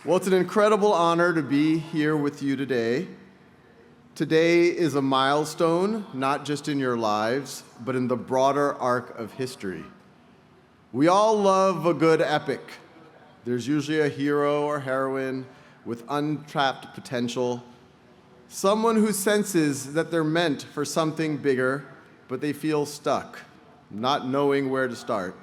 Well, it's an incredible honor to be here with you today. Today is a milestone, not just in your lives, but in the broader arc of history. We all love a good epic. There's usually a hero or heroine with untapped potential, someone who senses that they're meant for something bigger, but they feel stuck, not knowing where to start.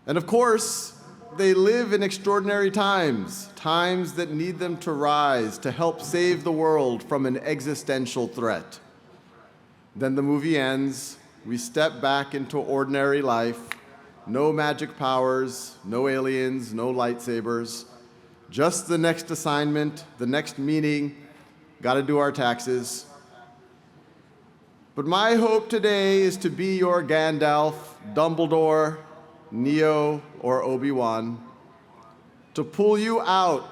And of course, they live in extraordinary times, times that need them to rise to help save the world from an existential threat. Then the movie ends, we step back into ordinary life, no magic powers, no aliens, no lightsabers, just the next assignment, the next meeting, gotta do our taxes. But my hope today is to be your Gandalf, Dumbledore, Neo, or Obi-Wan, to pull you out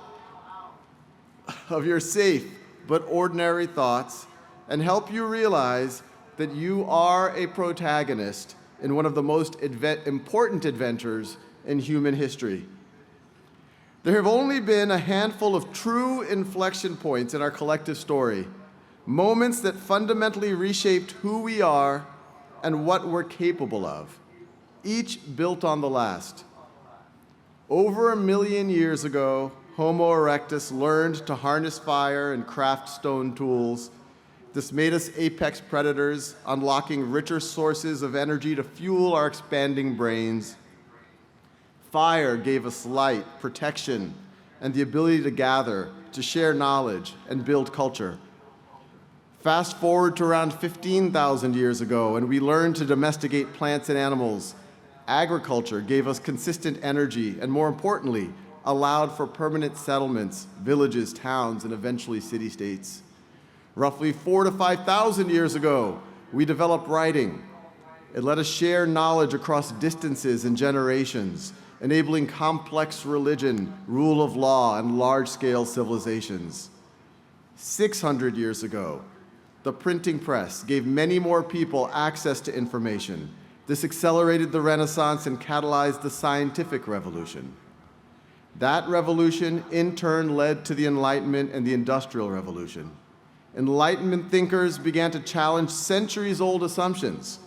of your safe but ordinary thoughts and help you realize that you are a protagonist in one of the most important adventures in human history. There have only been a handful of true inflection points in our collective story, moments that fundamentally reshaped who we are and what we're capable of, each built on the last. Over 1 million years ago, Homo erectus learned to harness fire and craft stone tools. This made us apex predators, unlocking richer sources of energy to fuel our expanding brains. Fire gave us light, protection, and the ability to gather, to share knowledge, and build culture. Fast forward to around 15,000 years ago, and we learned to domesticate plants and animals. Agriculture gave us consistent energy and, more importantly, allowed for permanent settlements, villages, towns, and eventually city-states. Roughly 4,000 to 5,000 years ago, we developed writing. It let us share knowledge across distances and generations, enabling complex religion, rule of law, and large-scale civilizations. 600 years ago, the printing press gave many more people access to information. This accelerated the Renaissance and catalyzed the scientific revolution. That revolution, in turn, led to the Enlightenment and the Industrial Revolution. Enlightenment thinkers began to challenge centuries-old assumptions,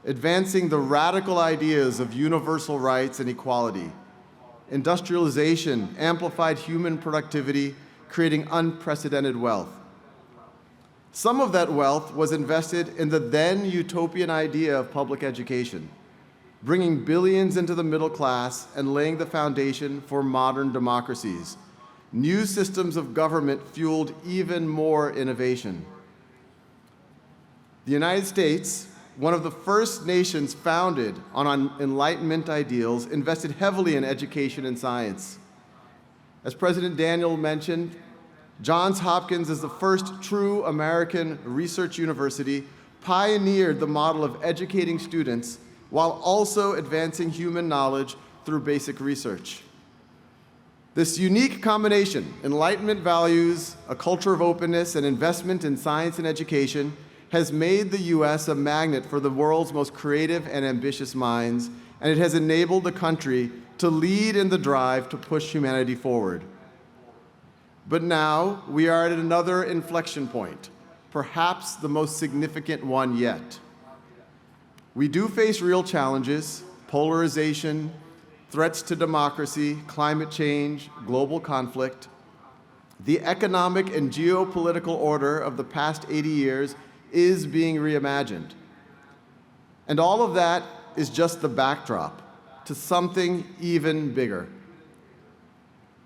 advancing the radical ideas of universal rights and equality. Industrialization amplified human productivity, creating unprecedented wealth. Some of that wealth was invested in the then utopian idea of public education, bringing billions into the middle class and laying the foundation for modern democracies. New systems of government fueled even more innovation. The United States, one of the first nations founded on Enlightenment ideals, invested heavily in education and science. As President Daniel mentioned, Johns Hopkins, as the first true American research university, pioneered the model of educating students while also advancing human knowledge through basic research. This unique combination, Enlightenment values, a culture of openness, and investment in science and education, has made the US a magnet for the world's most creative and ambitious minds, and it has enabled the country to lead in the drive to push humanity forward. But now we are at another inflection point, perhaps the most significant one yet. We do face real challenges: polarization, threats to democracy, climate change, global conflict. The economic and geopolitical order of the past 80 years is being reimagined. And all of that is just the backdrop to something even bigger.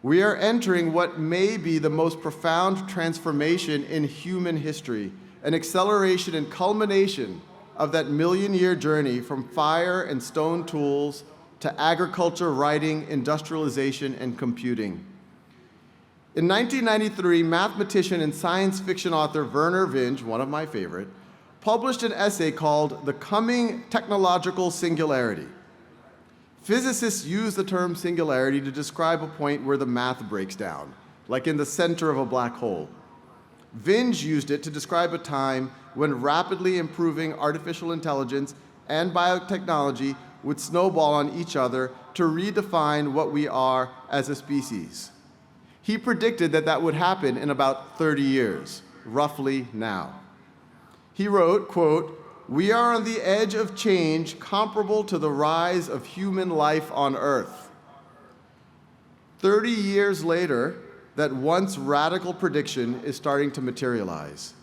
We are entering what may be the most profound transformation in human history, an acceleration and culmination of that million-year journey from fire and stone tools to agriculture, writing, industrialization, and computing. In 1993, mathematician and science fiction author Vernor Vinge, one of my favorite, published an essay called The Coming Technological Singularity. Physicists use the term singularity to describe a point where the math breaks down, like in the center of a black hole. Vinge used it to describe a time when rapidly improving artificial intelligence and biotechnology would snowball on each other to redefine what we are as a species. He predicted that that would happen in about 30 years, roughly now. He wrote, quote, "We are on the edge of change comparable to the rise of human life on Earth." 30 years later, that once radical prediction is starting to materialize.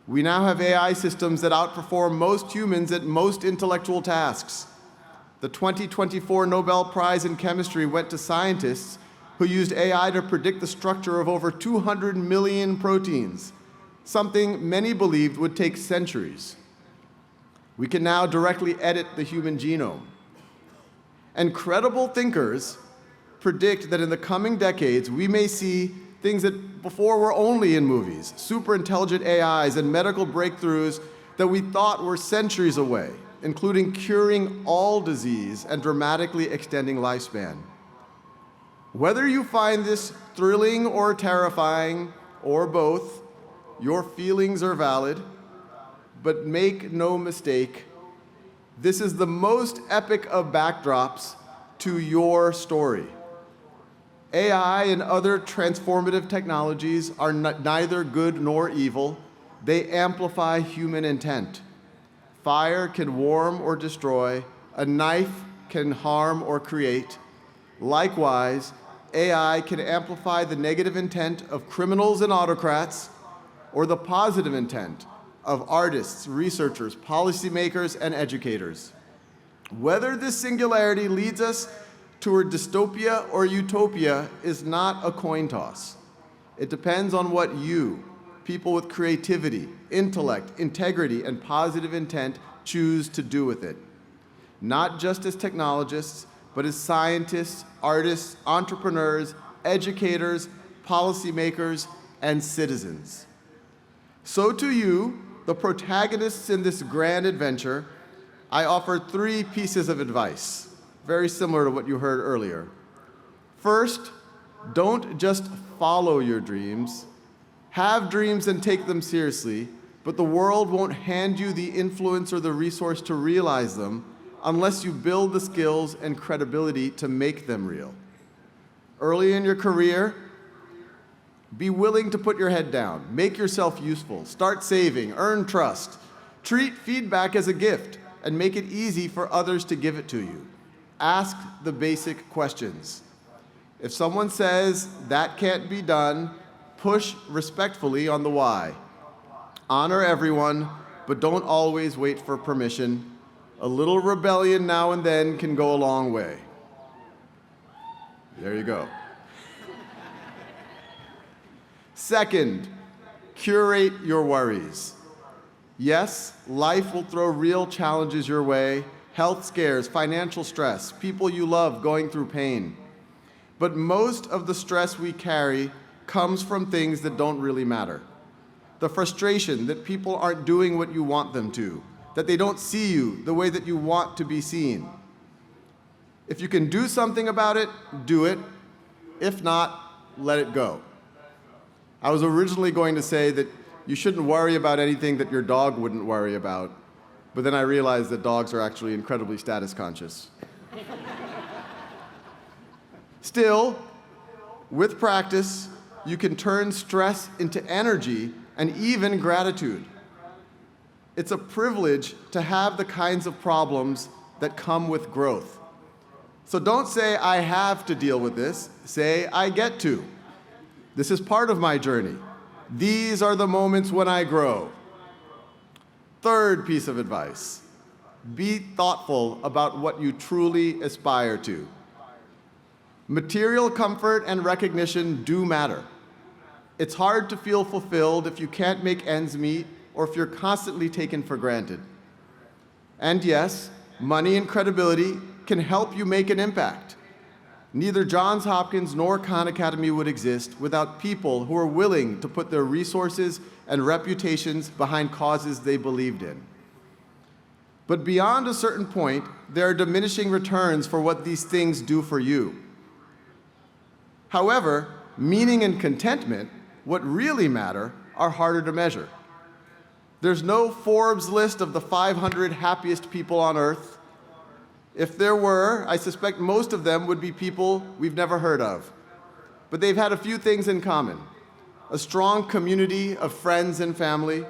We now have AI systems that outperform most humans at most intellectual tasks. The 2024 Nobel Prize in Chemistry went to scientists who used AI to predict the structure of over 200 million proteins, something many believed would take centuries. We can now directly edit the human genome. And credible thinkers predict that in the coming decades, we may see things that before were only in movies, super intelligent AIs and medical breakthroughs that we thought were centuries away, including curing all disease and dramatically extending lifespan. Whether you find this thrilling or terrifying, or both, your feelings are valid, but make no mistake, this is the most epic of backdrops to your story. AI and other transformative technologies are neither good nor evil. They amplify human intent. Fire can warm or destroy. A knife can harm or create. Likewise, AI can amplify the negative intent of criminals and autocrats, or the positive intent of artists, researchers, policymakers, and educators. Whether this singularity leads us toward dystopia or utopia is not a coin toss. It depends on what you, people with creativity, intellect, integrity, and positive intent, choose to do with it. Not just as technologists, but as scientists, artists, entrepreneurs, educators, policymakers, and citizens. So to you, the protagonists in this grand adventure, I offer 3 pieces of advice, very similar to what you heard earlier. First, don't just follow your dreams. Have dreams and take them seriously, but the world won't hand you the influence or the resource to realize them unless you build the skills and credibility to make them real. Early in your career, be willing to put your head down, make yourself useful, start saving, earn trust, treat feedback as a gift, and make it easy for others to give it to you. Ask the basic questions. If someone says that can't be done, push respectfully on the why. Honor everyone, but don't always wait for permission. A little rebellion now and then can go a long way. There you go. Second, curate your worries. Yes, life will throw real challenges your way, health scares, financial stress, people you love going through pain. But most of the stress we carry comes from things that don't really matter. The frustration that people aren't doing what you want them to, that they don't see you the way that you want to be seen. If you can do something about it, do it. If not, let it go. I was originally going to say that you shouldn't worry about anything that your dog wouldn't worry about, but then I realized that dogs are actually incredibly status conscious. Still, with practice, you can turn stress into energy and even gratitude. It's a privilege to have the kinds of problems that come with growth. So don't say, I have to deal with this. Say, I get to. This is part of my journey. These are the moments when I grow. Third piece of advice, be thoughtful about what you truly aspire to. Material comfort and recognition do matter. It's hard to feel fulfilled if you can't make ends meet or if you're constantly taken for granted. And yes, money and credibility can help you make an impact. Neither Johns Hopkins nor Khan Academy would exist without people who are willing to put their resources and reputations behind causes they believed in. But beyond a certain point, there are diminishing returns for what these things do for you. However, meaning and contentment, what really matter, are harder to measure. There's no Forbes list of the 500 happiest people on Earth. If there were, I suspect most of them would be people we've never heard of. but they've had a few things in common: a strong community of friends and family,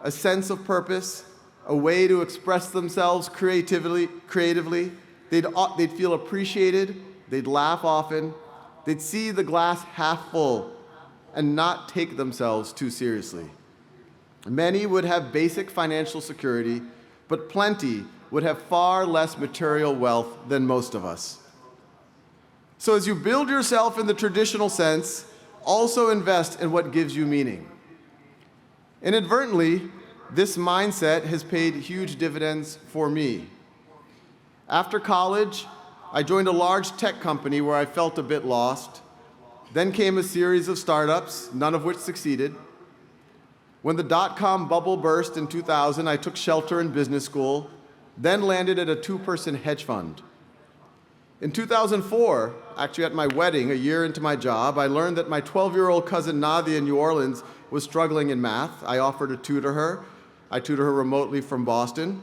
a sense of purpose, a way to express themselves creatively. They'd feel appreciated, they'd laugh often, they'd see the glass half full and not take themselves too seriously. Many would have basic financial security, but plenty would have far less material wealth than most of us. So as you build yourself in the traditional sense, also invest in what gives you meaning. Inadvertently, this mindset has paid huge dividends for me. After college, I joined a large tech company where I felt a bit lost. Then came a series of startups, none of which succeeded. When the dot-com bubble burst in 2000, I took shelter in business school, then landed at a two-person hedge fund. In 2004, actually at my wedding, a year into my job, I learned that my 12-year-old cousin Nadia in New Orleans was struggling in math. I offered to tutor her. I tutor her remotely from Boston.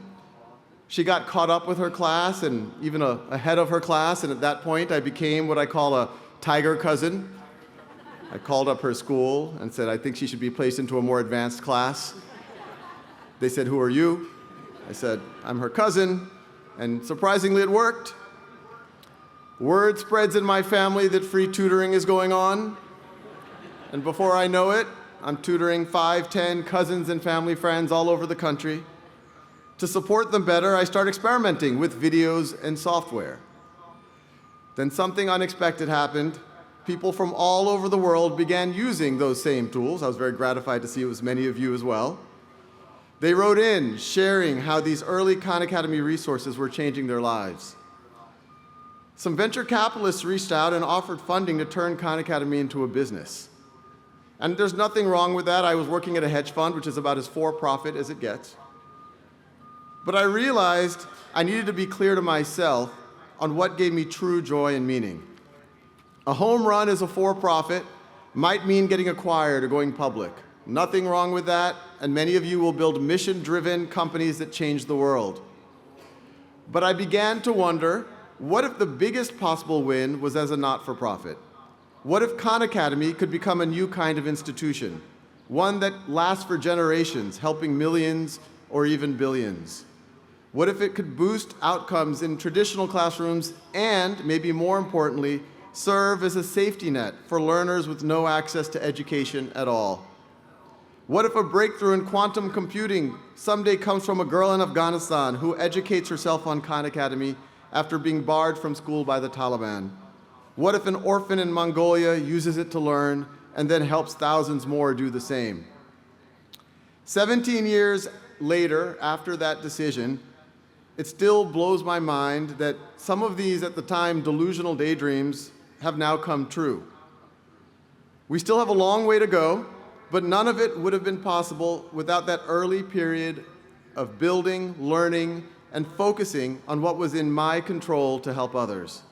She got caught up with her class and even ahead of her class, and at that point I became what I call a tiger cousin. I called up her school and said I think she should be placed into a more advanced class. They said, "Who are you?" I said, "I'm her cousin," and surprisingly it worked. Word spreads in my family that free tutoring is going on, and before I know it, I'm tutoring 5, 10 cousins and family friends all over the country. To support them better, I start experimenting with videos and software. Then something unexpected happened. People from all over the world began using those same tools. I was very gratified to see it was many of you as well. They wrote in, sharing how these early Khan Academy resources were changing their lives. Some venture capitalists reached out and offered funding to turn Khan Academy into a business. And there's nothing wrong with that. I was working at a hedge fund, which is about as for-profit as it gets. But I realized I needed to be clear to myself on what gave me true joy and meaning. A home run as a for-profit might mean getting acquired or going public. Nothing wrong with that, and many of you will build mission-driven companies that change the world. But I began to wonder, what if the biggest possible win was as a not-for-profit? What if Khan Academy could become a new kind of institution, one that lasts for generations, helping millions or even billions? What if it could boost outcomes in traditional classrooms and, maybe more importantly, serve as a safety net for learners with no access to education at all? What if a breakthrough in quantum computing someday comes from a girl in Afghanistan who educates herself on Khan Academy after being barred from school by the Taliban? What if an orphan in Mongolia uses it to learn and then helps thousands more do the same? 17 years later, after that decision, it still blows my mind that some of these, at the time, delusional daydreams have now come true. We still have a long way to go, but none of it would have been possible without that early period of building, learning, and focusing on what was in my control to help others.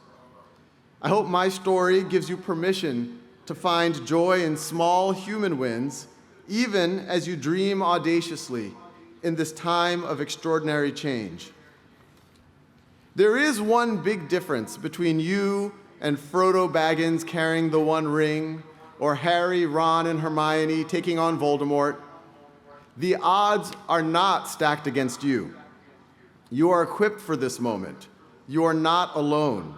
I hope my story gives you permission to find joy in small human wins, even as you dream audaciously in this time of extraordinary change. There is one big difference between you and Frodo Baggins carrying the One Ring, or Harry, Ron, and Hermione taking on Voldemort. The odds are not stacked against you. You are equipped for this moment. You are not alone.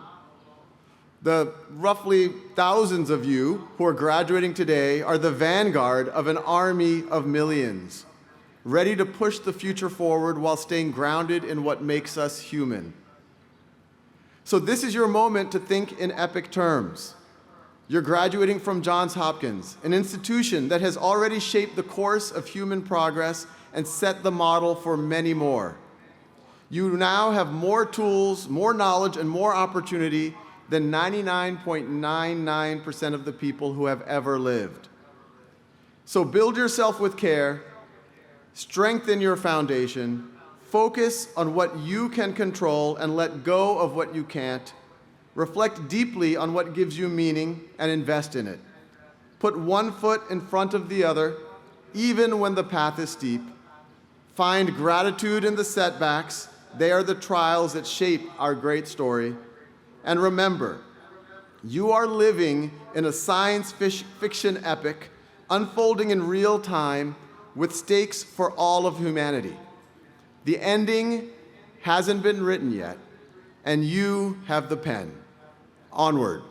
The roughly thousands of you who are graduating today are the vanguard of an army of millions, ready to push the future forward while staying grounded in what makes us human. So this is your moment to think in epic terms. You're graduating from Johns Hopkins, an institution that has already shaped the course of human progress and set the model for many more. You now have more tools, more knowledge, and more opportunity than 99.99% of the people who have ever lived. So build yourself with care, strengthen your foundation, focus on what you can control and let go of what you can't. Reflect deeply on what gives you meaning and invest in it. Put one foot in front of the other, even when the path is steep. Find gratitude in the setbacks. They are the trials that shape our great story. And remember, You are living in a science fiction epic unfolding in real time with stakes for all of humanity. The ending hasn't been written yet, and you have the pen. Onward.